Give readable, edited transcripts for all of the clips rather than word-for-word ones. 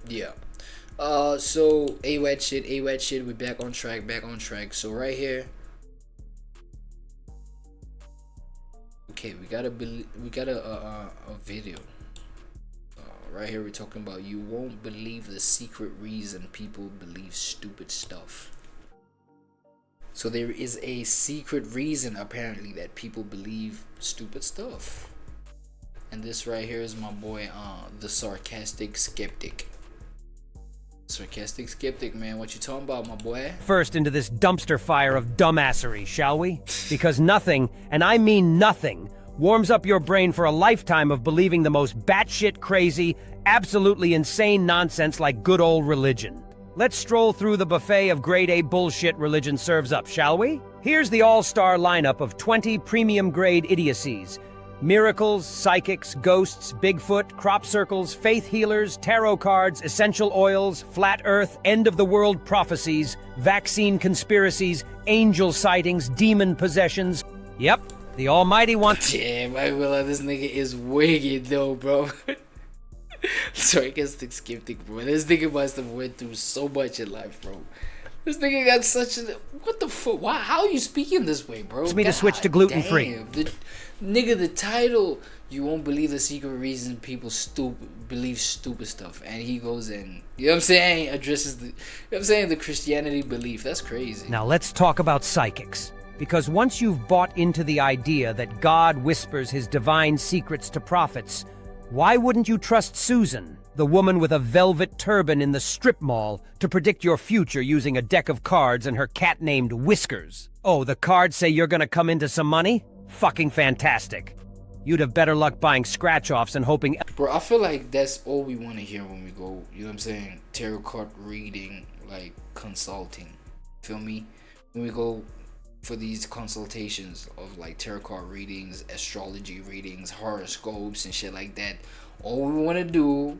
Yeah. So AWAD shit. We're back on track. So right here, okay, we got a video. Right here, we're talking about you won't believe the secret reason people believe stupid stuff. So there is a secret reason apparently that people believe stupid stuff. And this right here is my boy, the sarcastic skeptic. Sarcastic skeptic, man, what you talking about, my boy? First into this dumpster fire of dumbassery, shall we? Because nothing, and I mean nothing, warms up your brain for a lifetime of believing the most batshit crazy, absolutely insane nonsense like good old religion. Let's stroll through the buffet of grade A bullshit religion serves up, shall we? Here's the all-star lineup of 20 premium-grade idiocies. Miracles, psychics, ghosts, Bigfoot, crop circles, faith healers, tarot cards, essential oils, flat earth, end-of-the-world prophecies, vaccine conspiracies, angel sightings, demon possessions. Yep, the Almighty wants... Damn, I realize this nigga is wicked though, bro. Sarcastic skeptic, bro. This nigga must have went through so much in life, bro. This nigga got such a... What the fuck? Why? How are you speaking this way, bro? Me to switch to gluten-free. Nigga, the title, you won't believe the secret reason people believe stupid stuff. And he goes in, you know what I'm saying, addresses the, you know what I'm saying, the Christianity belief. That's crazy. Now let's talk about psychics. Because once you've bought into the idea that God whispers his divine secrets to prophets, why wouldn't you trust Susan, the woman with a velvet turban in the strip mall, to predict your future using a deck of cards and her cat named Whiskers? Oh, the cards say you're gonna come into some money? Fucking fantastic. You'd have better luck buying scratch-offs and hoping... Bro, I feel like that's all we want to hear when we go, you know what I'm saying, tarot card reading, like, consulting. Feel me? When we go for these consultations of, like, tarot card readings, astrology readings, horoscopes, and shit like that, all we want to do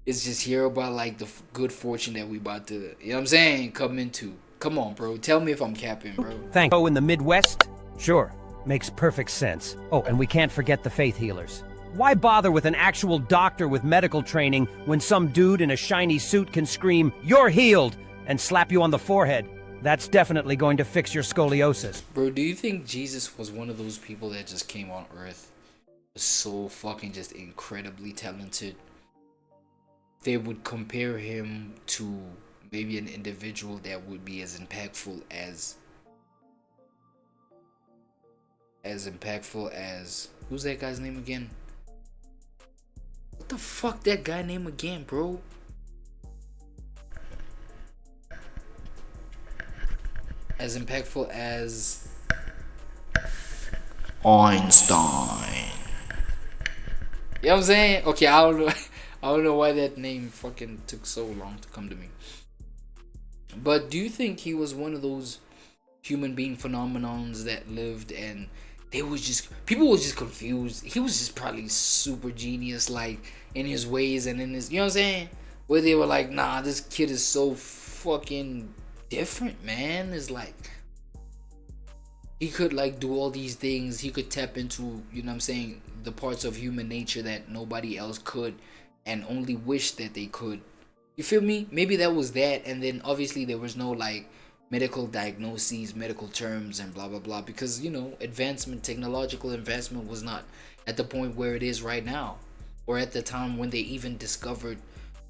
is just hear about, like, the good fortune that we about to, you know what I'm saying, come into. Come on, bro. Tell me if I'm capping, bro. Thank you. Oh, in the Midwest? Sure. Makes perfect sense. Oh, and we can't forget the faith healers. Why bother with an actual doctor with medical training when some dude in a shiny suit can scream, "You're healed!" and slap you on the forehead? That's definitely going to fix your scoliosis. Bro, do you think Jesus was one of those people that just came on earth, was so fucking just incredibly talented? They would compare him to maybe an individual that would be as impactful as who's that guy's name again? What the fuck that guy name again, bro? As impactful as Einstein. You know what I'm saying? Okay, I don't know why that name fucking took so long to come to me. But do you think he was one of those human being phenomenons that lived and people was just confused? He was just probably super genius, like, in his ways and in his, you know what I'm saying? Where they were like, nah, this kid is so fucking different, man. It's like, he could, like, do all these things. He could tap into, you know what I'm saying, the parts of human nature that nobody else could and only wish that they could. You feel me? Maybe that was that, and then obviously there was no, like, medical diagnoses, medical terms, and blah blah blah, because, you know, technological advancement was not at the point where it is right now, or at the time when they even discovered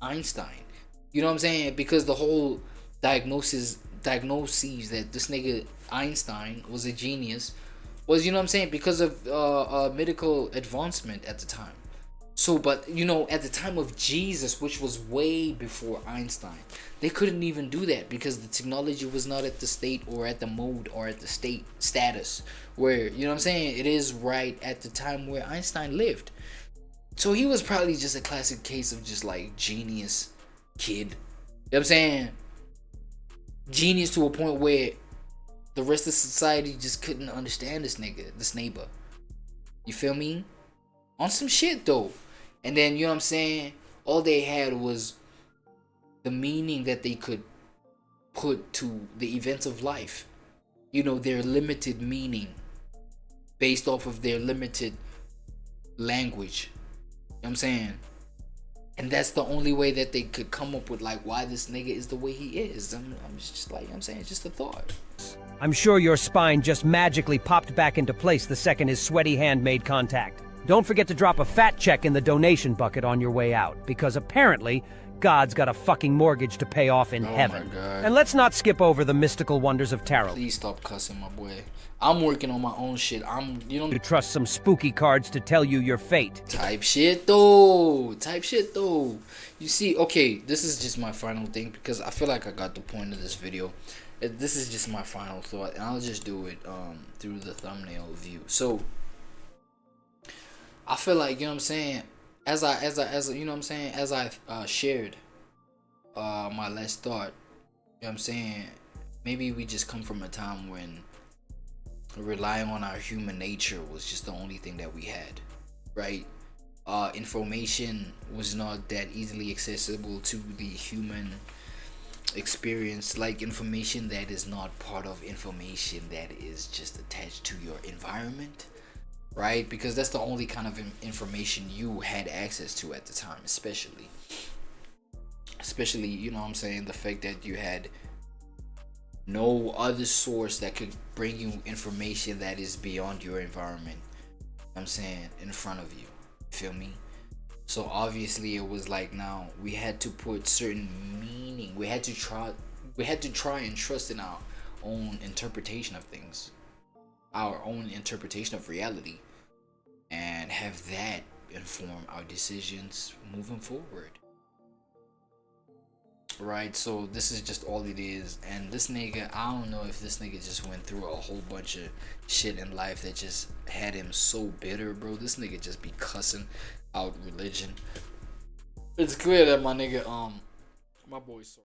Einstein. You know what I'm saying? Because the whole diagnoses that this nigga Einstein was a genius was, you know what I'm saying, because of medical advancement at the time. So, but, you know, at the time of Jesus, which was way before Einstein, they couldn't even do that because the technology was not at the state or at the mode or at the state status where, you know what I'm saying, it is right at the time where Einstein lived. So he was probably just a classic case of just, like, genius kid. You know what I'm saying? Genius to a point where the rest of society just couldn't understand this neighbor. You feel me? On some shit, though. And then, you know what I'm saying, all they had was the meaning that they could put to the events of life. You know, their limited meaning based off of their limited language. You know what I'm saying? And that's the only way that they could come up with like why this nigga is the way he is. I'm just like, I'm saying, it's just a thought. I'm sure your spine just magically popped back into place the second his sweaty hand made contact. Don't forget to drop a fat check in the donation bucket on your way out, because apparently God's got a fucking mortgage to pay off in heaven. My God. And let's not skip over the mystical wonders of tarot. Please stop cussing, my boy. I'm working on my own shit. You know, To trust some spooky cards to tell you your fate. type shit though. You see, okay, this is just my final thing because I feel like I got the point of this video. This is just my final thought, and I'll just do it through the thumbnail view. So I feel like, you know what I'm saying, as I you know what I'm saying, as I shared my last thought, you know what I'm saying, maybe we just come from a time when relying on our human nature was just the only thing that we had, right? Information was not that easily accessible to the human experience, like information that is not part of information that is just attached to your environment, right? Because that's the only kind of information you had access to at the time, especially, you know what I'm saying, the fact that you had no other source that could bring you information that is beyond your environment, I'm saying, in front of you. Feel me? So obviously it was like, now we had to put certain meaning, we had to try and trust in our own interpretation of things, our own interpretation of reality, and have that inform our decisions moving forward. Right, so this is just all it is. And this nigga, I don't know if this nigga just went through a whole bunch of shit in life that just had him so bitter, bro. This nigga just be cussing out religion. It's clear that my nigga, my boy's so